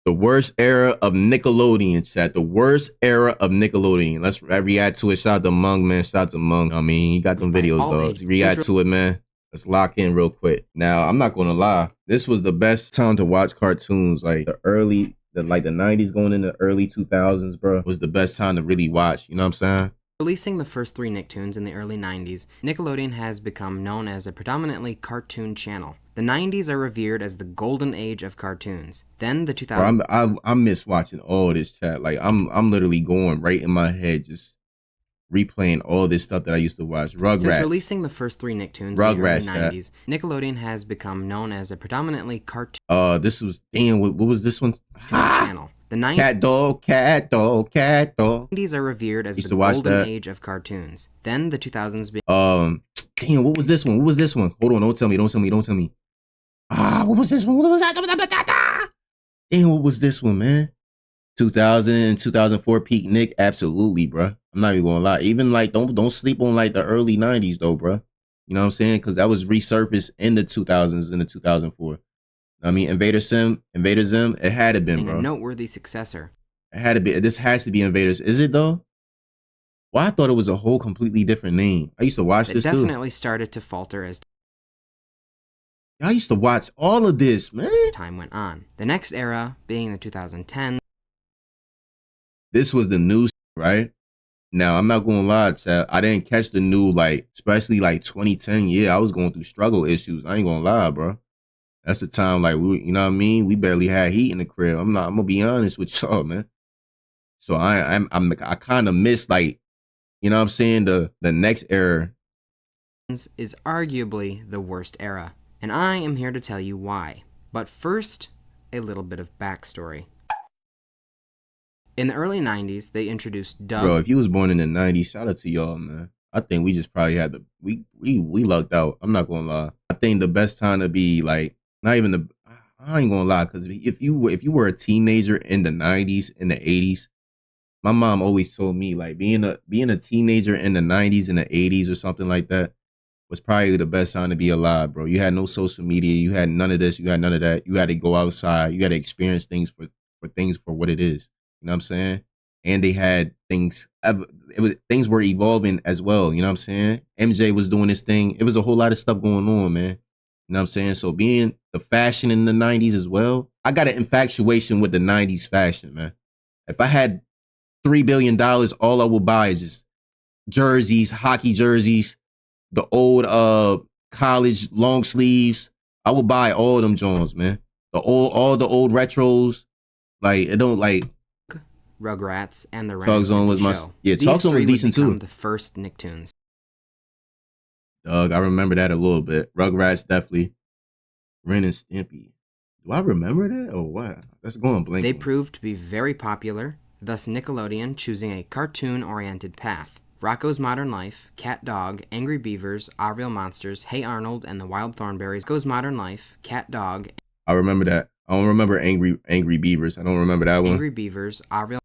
The worst era of Nickelodeon, chat. The worst era of Nickelodeon. Let's react to it. Shout out to Mung, man. Shout out to Mung. I mean, he got them By videos, all dog. ages. React to it, man. Let's lock in real quick. Now, I'm not gonna lie. This was the best time to watch cartoons. Like the 90s going into early 2000s, bro, was the best time to really watch. You know what I'm saying? Releasing the first 3 Nicktoons in the early 90s, Nickelodeon has become known as a predominantly cartoon channel. The 90s are revered as the golden age of cartoons. Then the 2000s. Bro, I miss watching all this, chat. Like I'm literally going right in my head, just replaying all this stuff that I used to watch. Rugrats. Since releasing the first 3 Nicktoons in the early 90s, Nickelodeon has become known as a predominantly cartoon. This was what was this one? Channel. The 90s. Cat dog. 90s are revered as the golden age of cartoons. Then the 2000s. Damn, what was this one? Hold on, don't tell me. What was this one? What was that? Damn, what was this one, man? 2000, 2004 peak Nick, absolutely, bro. I'm not even gonna lie. Even like, don't sleep on like the early 90s though, bro. You know what I'm saying? Because that was resurfaced in the 2000s, in the 2004. I mean, Invader Zim, it had to been, bro. A noteworthy successor. It had to be. This has to be Invaders. Is it though? Well, I thought it was a whole completely different name. I used to watch this too. It definitely started to falter as I used to watch all of this, man. Time went on. The next era being the 2010s. This was the new, right? Now, I'm not gonna lie, chat. I didn't catch the new, like, especially like 2010. Yeah, I was going through struggle issues. I ain't gonna lie, bro. That's the time, like, you know what I mean? We barely had heat in the crib. I'm gonna be honest with y'all, man. So I kind of missed, like, you know what I'm saying? The next era is arguably the worst era, and I am here to tell you why. But first, a little bit of backstory. In the early 90s, they introduced Doug. Bro, if you was born in the 90s, shout out to y'all, man. I think we just probably had we lucked out. I'm not gonna lie. I think the best time to be like, not even the, I ain't gonna lie, because if you were a teenager in the 90s, in the 80s, my mom always told me like being a teenager in the 90s and the 80s or something like that was probably the best time to be alive, bro. You had no social media, you had none of this, you had none of that. You had to go outside, you had to experience things for what it is. You know what I'm saying? And they had things, things were evolving as well. You know what I'm saying? MJ was doing this thing. It was a whole lot of stuff going on, man. You know what I'm saying? So being the fashion in the 90s as well, I got an infatuation with the 90s fashion, man. If I had $3 billion, all I would buy is just jerseys, hockey jerseys, the old college long sleeves. I would buy all them Jones, man. All the old retros. Like, it don't like Rugrats and the Talk Zone was my show. Talk Zone was decent too. The first Nicktoons. Doug, I remember that a little bit. Rugrats definitely. Ren and Stimpy. Do I remember that or what? That's going blank. They proved to be very popular, thus Nickelodeon choosing a cartoon-oriented path. Rocko's Modern Life, Cat Dog, Angry Beavers, Our Real Monsters, Hey Arnold, and the Wild Thornberrys. Rocko's Modern Life, Cat Dog. I remember that. I don't remember Angry Beavers. I don't remember that one. Angry Beavers, Our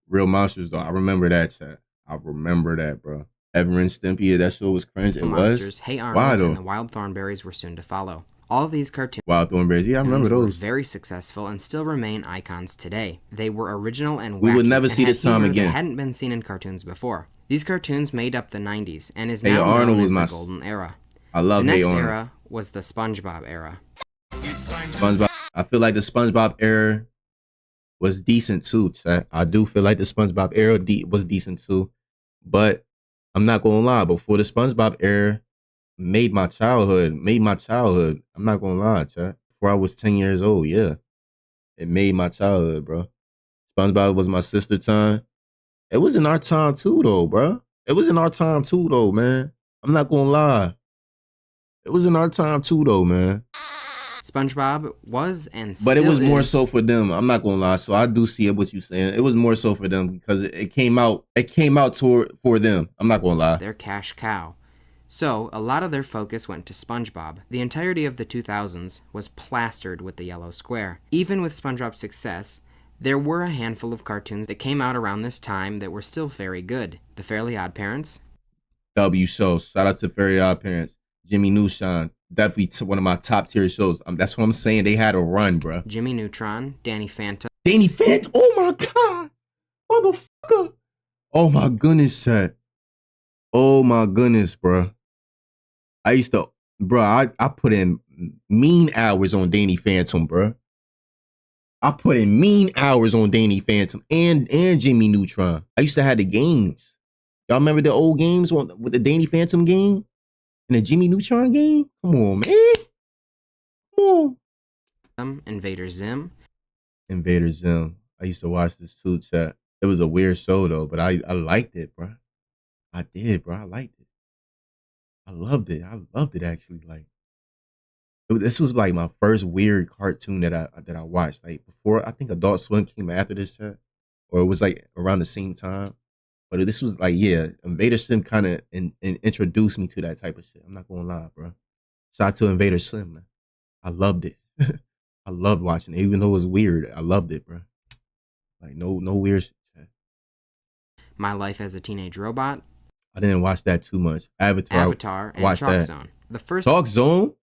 Real Monsters, though. I remember that, chat. I remember that, bro. Ever and Stimpy, that show was cringe. It Monsters, was. Hey Arnold, and the Wild Thornberrys were soon to follow. All of these cartoons, Wild Thornberrys, yeah, I remember those. Were very successful and still remain icons today. They were original and wacky. We would never see this time again. That hadn't been seen in cartoons before. These cartoons made up the 90s and is now known as the golden era. I love Hey Arnold. The next era was the Spongebob era. SpongeBob. I feel like the SpongeBob era was decent too, chat. I do feel like the SpongeBob era was decent too. But I'm not gonna lie, before the SpongeBob era made my childhood. I'm not gonna lie, chat. Before I was 10 years old, yeah. It made my childhood, bro. SpongeBob was my sister time. It was in our time too, though, bro. It was in our time too, though, man. I'm not gonna lie. It was in our time too, though, man. SpongeBob was and still But it was more is. so for them. I'm not gonna lie. So I do see what you're saying. It was more so for them because it came out. It came out for them. I'm not gonna lie. Their cash cow. So a lot of their focus went to SpongeBob. The entirety of the 2000s was plastered with the yellow square. Even with SpongeBob's success, there were a handful of cartoons that came out around this time that were still very good. The Fairly Odd Parents. W show. Shout out to Fairly Odd Parents. Jimmy Neutron, definitely one of my top tier shows. That's what I'm saying. They had a run, bro. Jimmy Neutron, Danny Phantom. Danny Phantom. Oh my god, motherfucker. Oh my goodness, chat. Oh my goodness, bro. I used to, bro. I put in mean hours on Danny Phantom, bro. I put in mean hours on Danny Phantom and Jimmy Neutron. I used to have the games. Y'all remember the old games with the Danny Phantom game and the Jimmy Neutron game? Come on, man. Come on. Invader Zim. Invader Zim. I used to watch this too, chat. It was a weird show though, but I liked it, bro. I did, bro. I liked it. I loved it. I loved it actually. Like this was like my first weird cartoon that I watched. Like before, I think Adult Swim came after this chat, or it was like around the same time. But this was like, yeah, Invader Sim kind of introduced me to that type of shit. I'm not gonna lie, bro. Shout out to Invader Sim, man. I loved it. I loved watching it, even though it was weird. I loved it, bro. Like no weird shit. My Life as a Teenage Robot. I didn't watch that too much. Avatar and Chalk Zone. The first Chalk Zone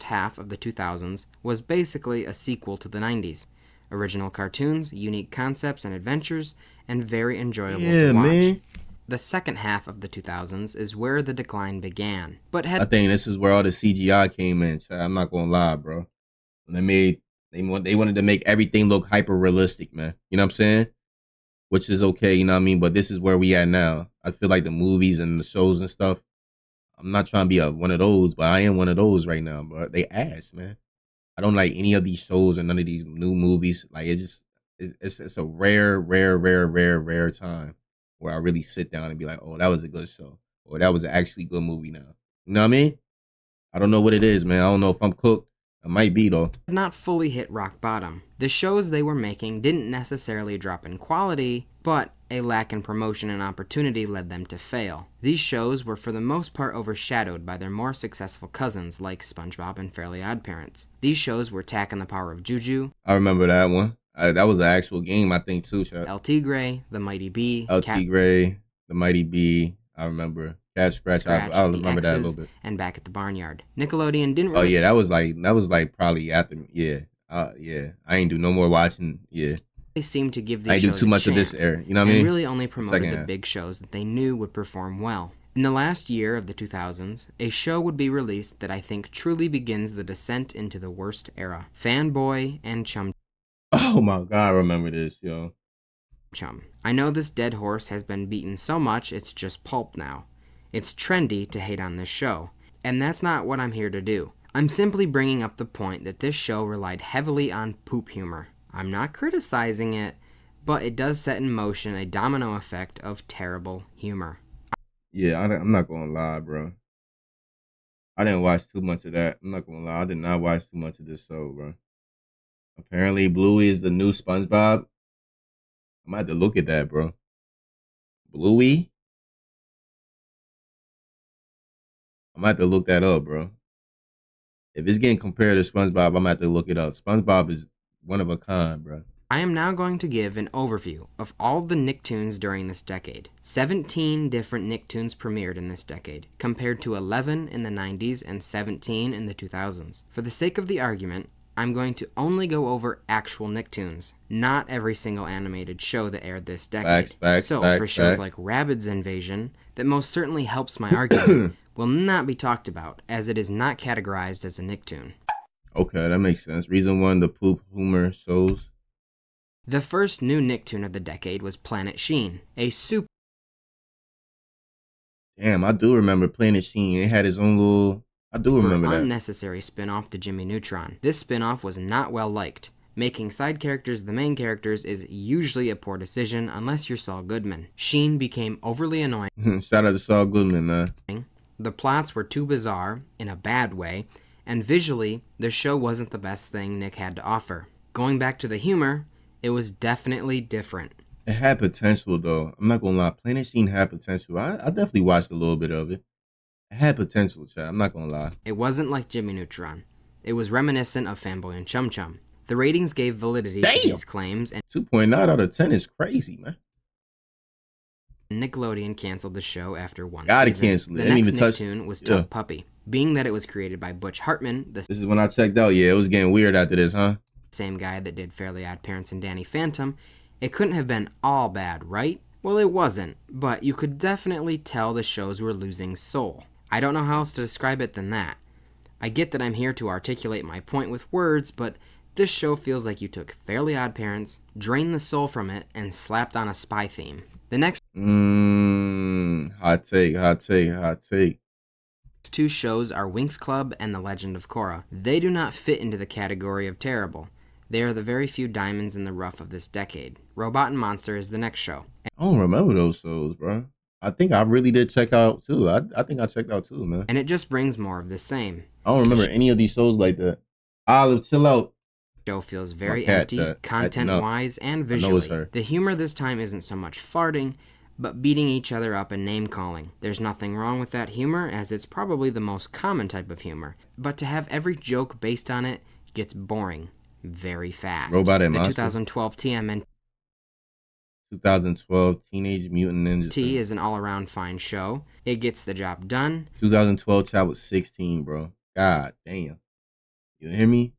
half of the 2000s was basically a sequel to the 90s. Original cartoons, unique concepts and adventures, and very enjoyable to watch. Man. The second half of the 2000s is where the decline began. But I think this is where all the CGI came in. I'm not gonna lie, bro. They wanted to make everything look hyper realistic, man. You know what I'm saying? Which is okay, you know what I mean? But this is where we at now. I feel like the movies and the shows and stuff, I'm not trying to be one of those, but I am one of those right now, bro. They ass, man. I don't like any of these shows or none of these new movies. Like it's a rare time where I really sit down and be like, oh, that was a good show, or that was an actually good movie. Now, you know what I mean? I don't know what it is, man. I don't know if I'm cooked. I might be though. Not fully hit rock bottom. The shows they were making didn't necessarily drop in quality, but a lack in promotion and opportunity led them to fail. These shows were for the most part overshadowed by their more successful cousins like Spongebob and Fairly OddParents. These shows were Tak and the Power of Juju. I remember that one. That was an actual game, I think, too, Chuck. El Tigre, The Mighty Bee. El Tigre, The Mighty Bee. I remember. Cat Scratch. I remember that a little bit. And Back at the Barnyard. Nickelodeon didn't. Oh yeah, that was like probably after. Yeah, yeah. I ain't do no more watching. Yeah. They seemed to give these I ain't shows do too much of this era. You know what I mean? And really only promoted the big shows that they knew would perform well. In the last year of the 2000s, a show would be released that I think truly begins the descent into the worst era. Fanboy and Chum. Oh my god, I remember this, yo. Chum. I know this dead horse has been beaten so much it's just pulp now. It's trendy to hate on this show, and that's not what I'm here to do. I'm simply bringing up the point that this show relied heavily on poop humor. I'm not criticizing it, but it does set in motion a domino effect of terrible humor. Yeah, I'm not gonna lie, bro. I didn't watch too much of that. I'm not gonna lie, I did not watch too much of this show, bro. Apparently, Bluey is the new SpongeBob. I might have to look at that, bro. Bluey? I might have to look that up, bro. If it's getting compared to SpongeBob, I'm gonna have to look it up. SpongeBob is one of a kind, bro. I am now going to give an overview of all the Nicktoons during this decade. 17 different Nicktoons premiered in this decade, compared to 11 in the 90s and 17 in the 2000s. For the sake of the argument, I'm going to only go over actual Nicktoons, not every single animated show that aired this decade. Facts, for shows like Rabbids Invasion, that most certainly helps my argument, will not be talked about, as it is not categorized as a Nicktoon. Okay, that makes sense. Reason one, the poop humor shows. The first new Nicktoon of the decade was Planet Sheen, a super... Damn, I do remember Planet Sheen. It had its own little... I do remember that. Unnecessary spin-off to Jimmy Neutron. This spin-off was not well liked. Making side characters the main characters is usually a poor decision unless you're Saul Goodman. Sheen became overly annoying. Shout out to Saul Goodman, man. The plots were too bizarre, in a bad way, and visually, the show wasn't the best thing Nick had to offer. Going back to the humor, it was definitely different. It had potential, though. I'm not gonna lie. Planet Sheen had potential. I definitely watched a little bit of it. It had potential, Chad. I'm not gonna lie. It wasn't like Jimmy Neutron. It was reminiscent of Fanboy and Chum Chum. The ratings gave validity to these claims, and 2.9 out of 10 is crazy, man. Nickelodeon canceled the show after one Gotta season. cancel it. The next Nicktoon was Tough Puppy. Being that it was created by Butch Hartman, the This is when I checked out. Yeah, it was getting weird after this, huh? same guy that did Fairly Odd Parents and Danny Phantom, it couldn't have been all bad, right? Well, it wasn't, but you could definitely tell the shows were losing soul. I don't know how else to describe it than that. I get that I'm here to articulate my point with words, but this show feels like you took Fairly Odd Parents, drained the soul from it, and slapped on a spy theme. The next Hot take. two shows are Winx Club and The Legend of Korra. They do not fit into the category of terrible. They are the very few diamonds in the rough of this decade. Robot and Monster is the next show. I don't remember those shows, bro. I think I really did check out too. I think I checked out too, man. And it just brings more of the same. I don't remember any of these shows like that. Olive, chill out. The show feels very empty, content-wise and visually. The humor this time isn't so much farting, but beating each other up and name-calling. There's nothing wrong with that humor, as it's probably the most common type of humor. But to have every joke based on it gets boring very fast. Robot and Monster. 2012 TMNT 2012 Teenage Mutant Ninja T is an all-around fine show. It gets the job done. 2012 child was 16, bro. God damn. You hear me?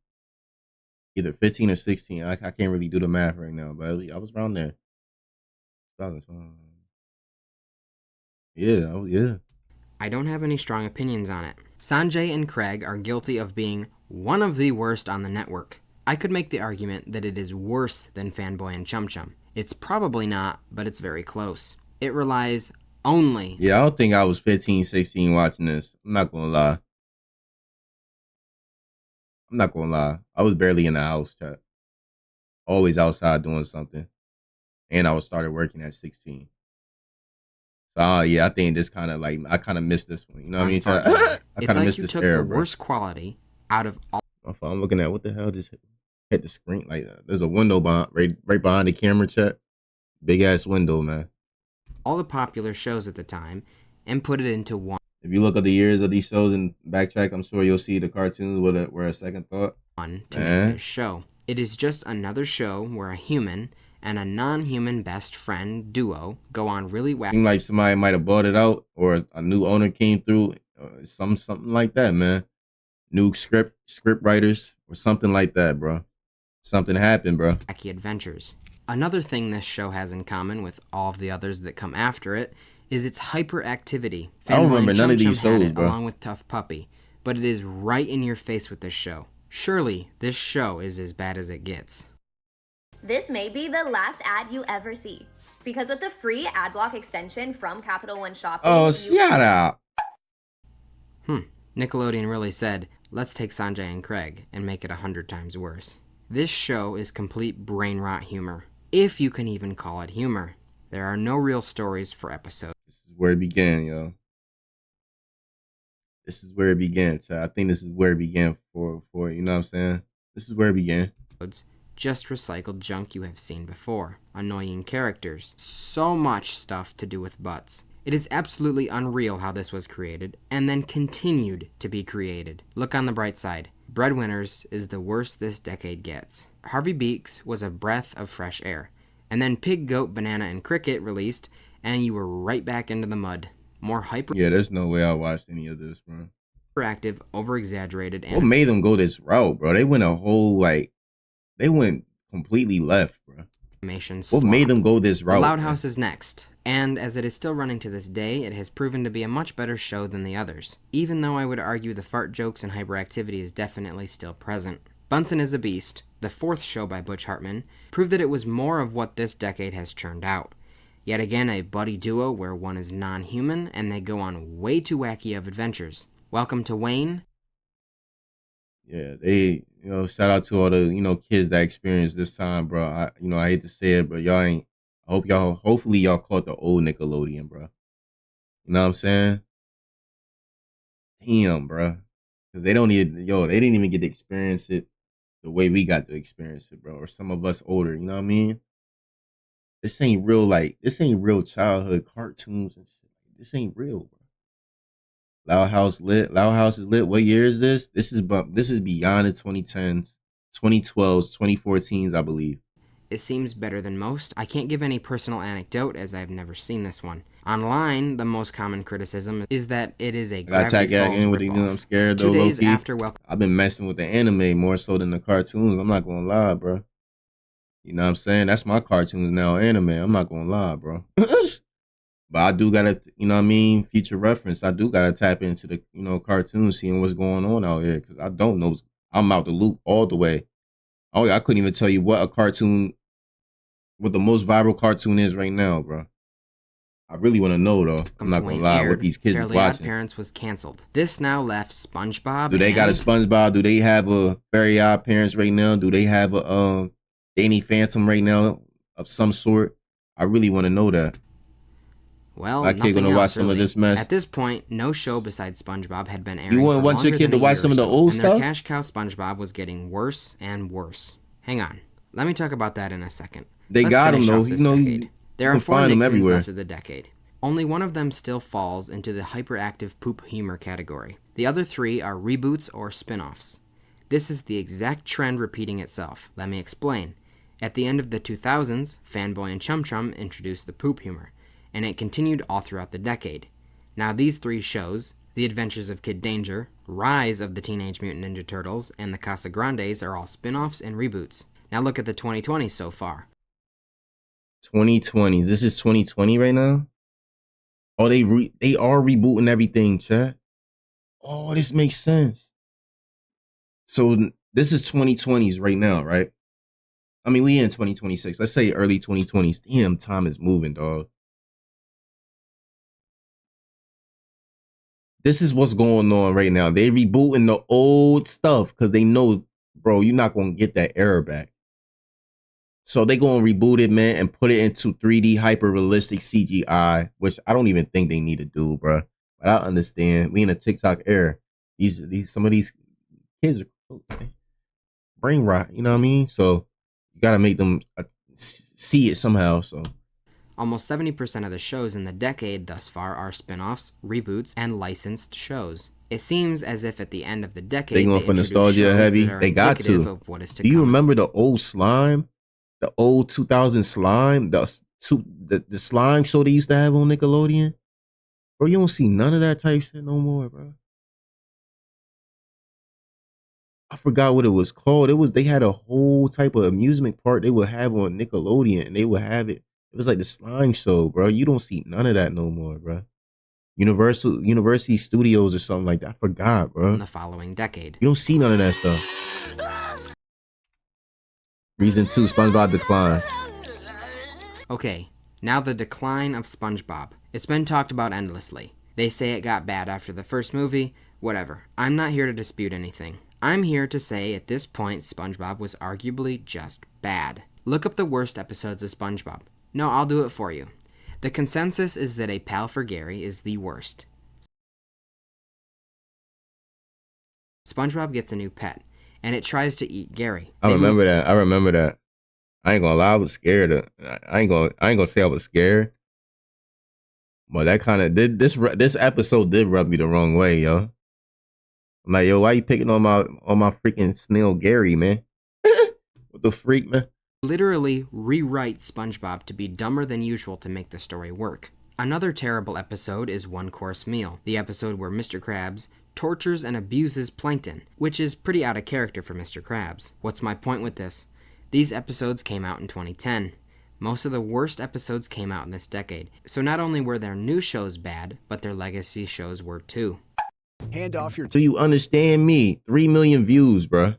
Either 15 or 16. I can't really do the math right now, but I was around there. 2012. Yeah. I don't have any strong opinions on it. Sanjay and Craig are guilty of being one of the worst on the network. I could make the argument that it is worse than Fanboy and Chum Chum. It's probably not, but it's very close. It relies only... Yeah, I don't think I was 15, 16 watching this. I'm not gonna lie. I was barely in the house, chat. Always outside doing something. And I was started working at 16. So, yeah, I think this kind of like, I kind of missed this one. You know what I mean? I kind of missed this era, bro. Worst quality out of all... I'm looking at what the hell just hit the screen. Like, there's a window right behind the camera, chat. Big ass window, man. All the popular shows at the time and put it into one. If you look at the years of these shows and backtrack, I'm sure you'll see the cartoons were a second thought. To make this show. It is just another show where a human and a non-human best friend duo go on really wacky. Seemed like somebody might have bought it out, or a new owner came through, something like that, man. New script writers or something like that, bro. Something happened, bro. Wacky adventures. Another thing this show has in common with all of the others that come after it is its hyperactivity. I don't remember none of these shows, bro. Along with Tough Puppy, but it is right in your face with this show. Surely this show is as bad as it gets. This may be the last ad you ever see, because with the free ad block extension from Capital One Shopping... Oh, shut up. Nickelodeon really said, let's take Sanjay and Craig and make it 100 times worse. This show is complete brain rot humor, if you can even call it humor. There are no real stories for episodes. This is where it began, yo. This is where it began, chat. I think this is where it began for you know what I'm saying? This is where it began. Just recycled junk you have seen before. Annoying characters. So much stuff to do with butts. It is absolutely unreal how this was created, and then continued to be created. Look on the bright side. Breadwinners is the worst this decade gets. Harvey Beaks was a breath of fresh air. And then Pig, Goat, Banana, and Cricket released, and you were right back into the mud. More hyper... Yeah, there's no way I watched any of this, bro. Hyperactive, over-exaggerated... What made them go this route, bro? They went a whole, like... They went completely left, bro. What made them go this route? Loud House is next. And as it is still running to this day, it has proven to be a much better show than the others. Even though I would argue the fart jokes and hyperactivity is definitely still present. Bunsen is a Beast, the fourth show by Butch Hartman, proved that it was more of what this decade has churned out. Yet again, a buddy duo where one is non-human and they go on way too wacky of adventures. Welcome to Wayne. Yeah, they, shout out to all the, kids that experienced this time, bro. I hate to say it, but hopefully y'all caught the old Nickelodeon, bro. You know what I'm saying? Damn, bro. Because they didn't even get to experience it the way we got to experience it, bro. Or some of us older, you know what I mean? This ain't real childhood cartoons and shit. This ain't real, bro. Loud House is lit. What year is this? This is beyond the 2010s, 2012s, 2014s, I believe. It seems better than most. I can't give any personal anecdote as I've never seen this one. Online, the most common criticism is that it is a I got Gravity attack Falls in with it, you know, I'm ripoff. scared 2 though, low days key. after welcome. I've been messing with the anime more so than the cartoons. I'm not gonna lie, bro. You know what I'm saying? That's my cartoons now, anime. I'm not gonna lie, bro. But I do gotta, you know what I mean, future reference. I do gotta tap into the, you know, cartoons, seeing what's going on out here. Cause I don't know. I'm out the loop all the way. Oh, I couldn't even tell you what the most viral cartoon is right now, bro. I really want to know though. I'm not gonna Point lie, what aired, these kids is Fairly Odd watching. Parents was canceled. This now left SpongeBob. Do they got a SpongeBob? Do they have a Very Odd Parents right now? Do they have a Danny Phantom right now of some sort? I really want to know that. Well, My kid nothing gonna else, watch some of really. this mess. At this point, no show besides SpongeBob had been airing You wouldn't for want your longer kid than to a watch year some or of the so, old and their stuff? cash cow SpongeBob was getting worse and worse. Hang on. Let me talk about that in a second. They Let's got finish them though. off You this know, decade. There can are 4 find them Nicktoons everywhere. left of the decade. Only one of them still falls into the hyperactive poop humor category. The other 3 are reboots or spin-offs. This is the exact trend repeating itself. Let me explain. At the end of the 2000s, Fanboy and Chum Chum introduced the poop humor, and it continued all throughout the decade. Now these 3 shows, The Adventures of Kid Danger, Rise of the Teenage Mutant Ninja Turtles, and the Casa Grandes are all spin-offs and reboots. Now look at the 2020s so far. 2020s. This is 2020 right now. Oh, they are rebooting everything, chat. Oh, this makes sense. So this is 2020s right now, right? I mean, we in 2026. Let's say early 2020s. Damn, time is moving, dog. This is what's going on right now. They rebooting the old stuff because they know, bro, you're not gonna get that error back. So they gonna reboot it, man, and put it into 3D hyper realistic CGI, which I don't even think they need to do, bro. But I understand. We in a TikTok era. Some of these kids are brain rot. You know what I mean? So you gotta make them see it somehow. So Almost 70% of the shows in the decade thus far are spin-offs, reboots, and licensed shows. It seems as if at the end of the decade they going for nostalgia heavy. They got to. Of what is to Do you come. remember the old slime? The old 2000 slime? The slime show they used to have on Nickelodeon? Bro, you don't see none of that type shit no more, bro. I forgot what it was called. They had a whole type of amusement park they would have on Nickelodeon, and they would have it. It was like the slime show, bro. You don't see none of that no more, bro. University Studios or something like that. I forgot, bro. In the following decade. You don't see none of that stuff. Reason 2, SpongeBob decline. Okay, now the decline of SpongeBob. It's been talked about endlessly. They say it got bad after the first movie. Whatever. I'm not here to dispute anything. I'm here to say at this point SpongeBob was arguably just bad. Look up the worst episodes of SpongeBob. No, I'll do it for you. The consensus is that A Pal for Gary is the worst. SpongeBob gets a new pet, and it tries to eat Gary. I remember that. I ain't gonna lie, I was scared. I ain't gonna say I was scared. But that kind of did this episode did rub me the wrong way, yo. I'm like, yo, why you picking on my freaking snail Gary, man? What the freak, man? Literally rewrite SpongeBob to be dumber than usual to make the story work. Another terrible episode is One Course Meal, the episode where Mr. Krabs tortures and abuses Plankton, which is pretty out of character for Mr. Krabs. What's my point with this? These episodes came out in 2010. Most of the worst episodes came out in this decade, so not only were their new shows bad, but their legacy shows were too. Hand off your... Do you understand me? 3 million views, bruh.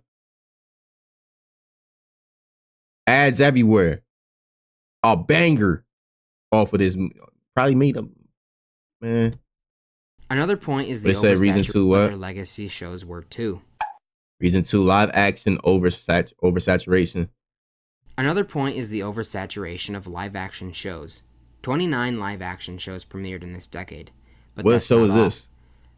Ads everywhere. A banger off of this. Probably made them, man. Another point is the reason 2 what? Their legacy shows were too. Reason 2, live action oversaturation. Another point is the oversaturation of live action shows. 29 live action shows premiered in this decade. But what show is this?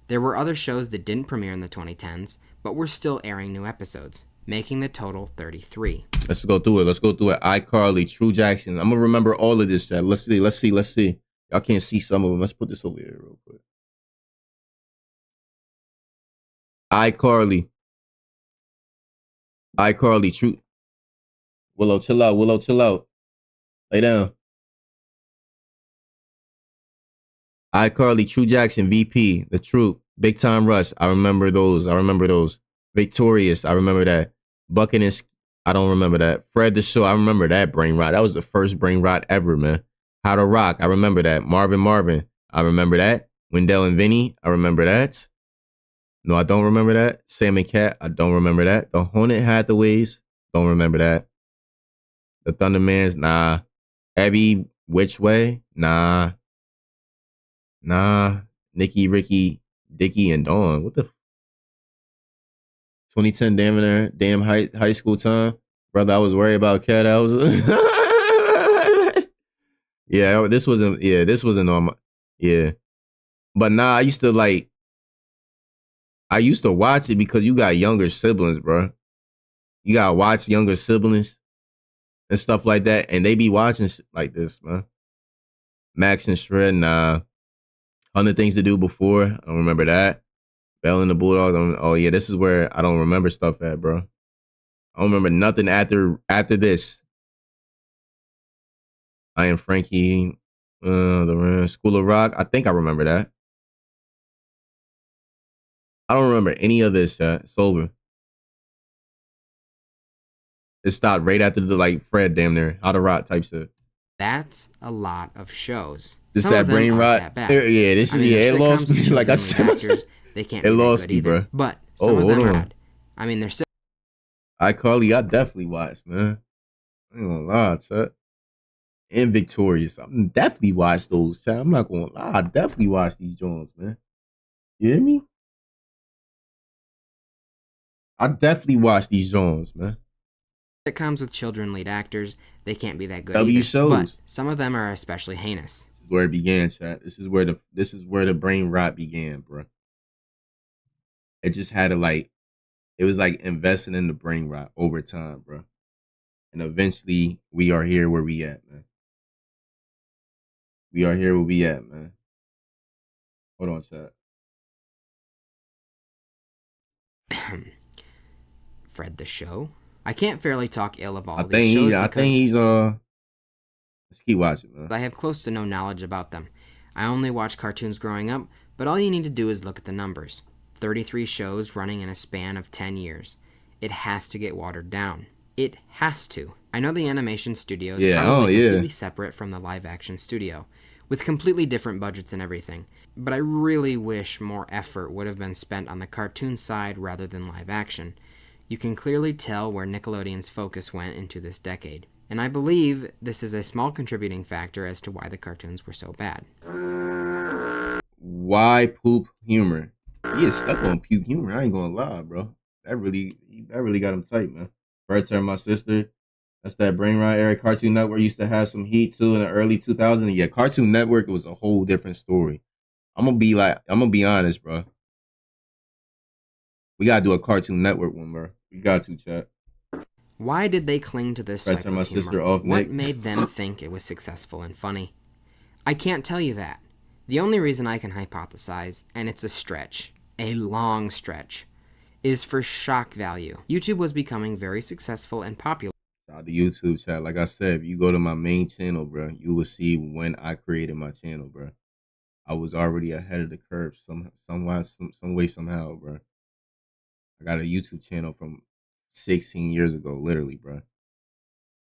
There were other shows that didn't premiere in the 2010s, but were still airing new episodes, making the total 33. Let's go through it. iCarly, True Jackson. I'm gonna remember all of this shit. Let's see. Y'all can't see some of them. Let's put this over here real quick. iCarly, True. Willow, chill out. Willow, chill out. Lay down. iCarly, True Jackson, VP, The Troop, Big Time Rush. I remember those. Victorious. I remember that. Bucket and I don't remember that. Fred the Show. I remember that brain rot. That was the first brain rot ever, man. How to Rock. I remember that. Marvin. I remember that. Wendell and Vinny. I remember that. No, I don't remember that. Sam and Cat. I don't remember that. The Hornet Hathaways. Don't remember that. The Thundermans. Nah. Abby Which Way? Nah. Nikki, Ricky, Dickie, and Dawn. What the 2010 damn high school time? Brother, I was worried about Cat. I was this wasn't on my But nah, I used to watch it because you got younger siblings, bro. You gotta watch younger siblings and stuff like that, and they be watching shit like this, man. Max and Shred, nah. 100 Things to Do Before. I don't remember that. Bell and the Bulldog. Oh yeah, this is where I don't remember stuff at, bro. I don't remember nothing after this. I Am Frankie. The School of Rock. I think I remember that. I don't remember any of this. It's over. It stopped right after the Fred damn near How to Rock type shit. That's a lot of shows. This that brain rot. Yeah, this is it lost me. Like I said, actors, they can't. It lost me, either, bro. But some of them are bad. I mean, they're. iCarly, I definitely watched, man. I ain't gonna lie, chat. And Victorious, I definitely watched those, chat. I'm not gonna lie, I definitely watched these Jones, man. You hear me? I definitely watched these Jones, man. Sitcoms with children lead actors, they can't be that good. Shows, but some of them are especially heinous. This is where it began, chat. This is where the brain rot began, bro. It just had to it was like investing in the brain rot over time, bro. And eventually, we are here where we at, man. We are here where we at, man. Hold on, chat. Fred the Show. I can't fairly talk ill of all these shows. I think he's let's keep watching, man. I have close to no knowledge about them. I only watched cartoons growing up, but all you need to do is look at the numbers. 33 shows running in a span of 10 years. It has to get watered down. It has to. I know the animation studio is probably completely separate from the live-action studio, with completely different budgets and everything, but I really wish more effort would have been spent on the cartoon side rather than live-action. You can clearly tell where Nickelodeon's focus went into this decade, and I believe this is a small contributing factor as to why the cartoons were so bad. Why poop humor? He is stuck on puke humor. I ain't gonna lie, bro. That really got him tight, man. Fred Turn My Sister. That's that brain rot era. Cartoon Network used to have some heat too in the early 2000s. Yeah, Cartoon Network was a whole different story. I'm gonna be honest, bro. We gotta do a Cartoon Network one, bro. We got to, chat. Why did they cling to this type of humor? What made them think it was successful and funny? I can't tell you that. The only reason I can hypothesize, and it's a stretch, a long stretch, is for shock value. YouTube was becoming very successful and popular. Shout out to YouTube, chat. Like I said, if you go to my main channel, bro, you will see when I created my channel, bro. I was already ahead of the curve some way, somehow, bro. I got a YouTube channel from 16 years ago, literally, bro.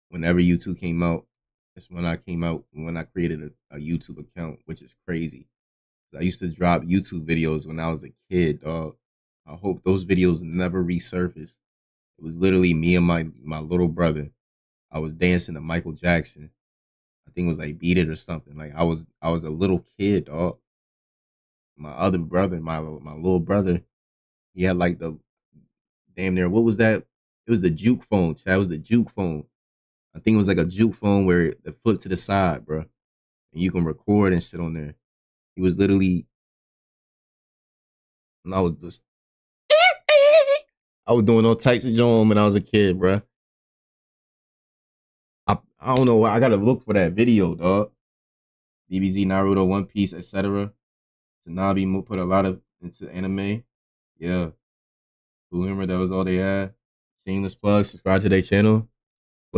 Whenever YouTube came out, that's when I came out, when I created a YouTube account, which is crazy. I used to drop YouTube videos when I was a kid, dog. I hope those videos never resurface. It was literally me and my little brother. I was dancing to Michael Jackson. I think it was like Beat It or something. Like I was a little kid, dog. My other brother, my little brother, he had like the damn near, what was that? It was the juke phone, chat. It was the juke phone. I think it was like a juke phone where it flipped to the side, bro. And you can record and shit on there. He was literally, and I was just, I was doing all types of jam when I was a kid, bro. I don't know why. I gotta look for that video, dog. DBZ, Naruto, One Piece, etc. Tanabe put a lot of into anime. Yeah. Blue Humor, that was all they had. Shameless plug. Subscribe to their channel.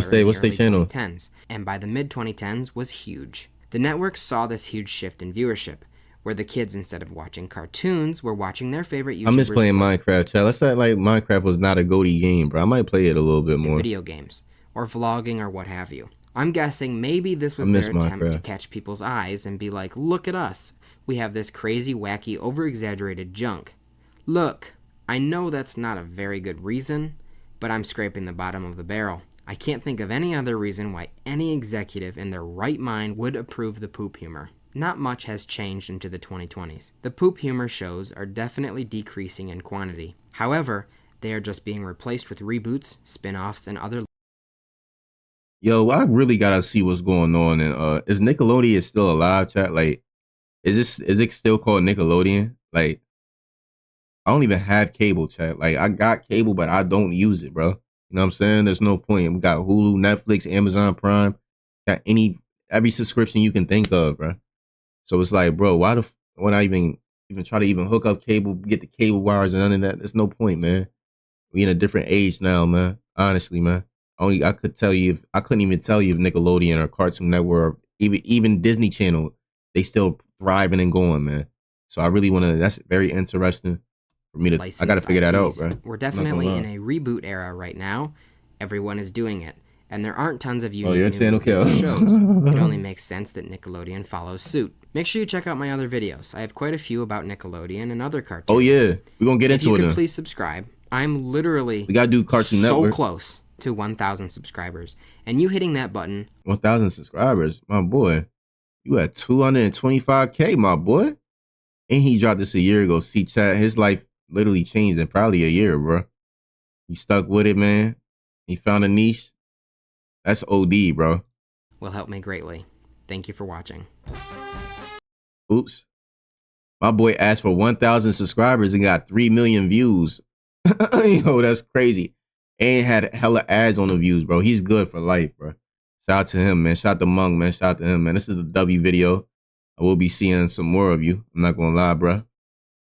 during the What's their early channel? 2010s, and by the mid-2010s was huge. The network saw this huge shift in viewership, where the kids, instead of watching cartoons, were watching their favorite YouTubers I miss playing Minecraft, chat. Let's act like Minecraft was not a GOAT game, bro. I might play it a little bit more. video games, or vlogging, or what have you. I'm guessing maybe this was I their miss attempt to Minecraft. catch people's eyes and be like, look at us. We have this crazy, wacky, over-exaggerated junk. Look, I know that's not a very good reason, but I'm scraping the bottom of the barrel. I can't think of any other reason why any executive in their right mind would approve the poop humor. Not much has changed into the 2020s. The poop humor shows are definitely decreasing in quantity. However, they are just being replaced with reboots, spin-offs, and other... Yo, I really gotta see what's going on. And is Nickelodeon still alive, chat? Like, is it still called Nickelodeon? Like, I don't even have cable, chat. Like, I got cable, but I don't use it, bro. You know what I'm saying? There's no point. We got Hulu, Netflix, Amazon Prime, got every subscription you can think of, bro. So it's like, bro, when I even try to even hook up cable, get the cable wires and none of that? There's no point, man. We in a different age now, man. Honestly, man. I couldn't even tell you if Nickelodeon or Cartoon Network, or even Disney Channel, they still thriving and going, man. So I really want to. That's very interesting for me to. I got to figure that out, bro. We're definitely in a reboot era right now. Everyone is doing it, and there aren't tons of unique your new channel movies kill. or shows. It only makes sense that Nickelodeon follows suit. Make sure you check out my other videos. I have quite a few about Nickelodeon and other cartoons. Oh yeah, we're gonna get into it. If you then. could please subscribe. I'm literally We gotta do Cartoon so Network. close to 1,000 subscribers, and you hitting that button. 1,000 subscribers, my boy. You at 225K, my boy. And he dropped this a year ago. See, chat, his life literally changed in probably a year, bro. He stuck with it, man. He found a niche. That's OD, bro. Will help me greatly. Thank you for watching. Oops. My boy asked for 1,000 subscribers and got 3 million views. Yo, that's crazy. And had hella ads on the views, bro. He's good for life, bro. Shout out to him, man. Shout out to Monk, man. Shout out to him, man. This is the W video. I will be seeing some more of you. I'm not gonna lie, bro.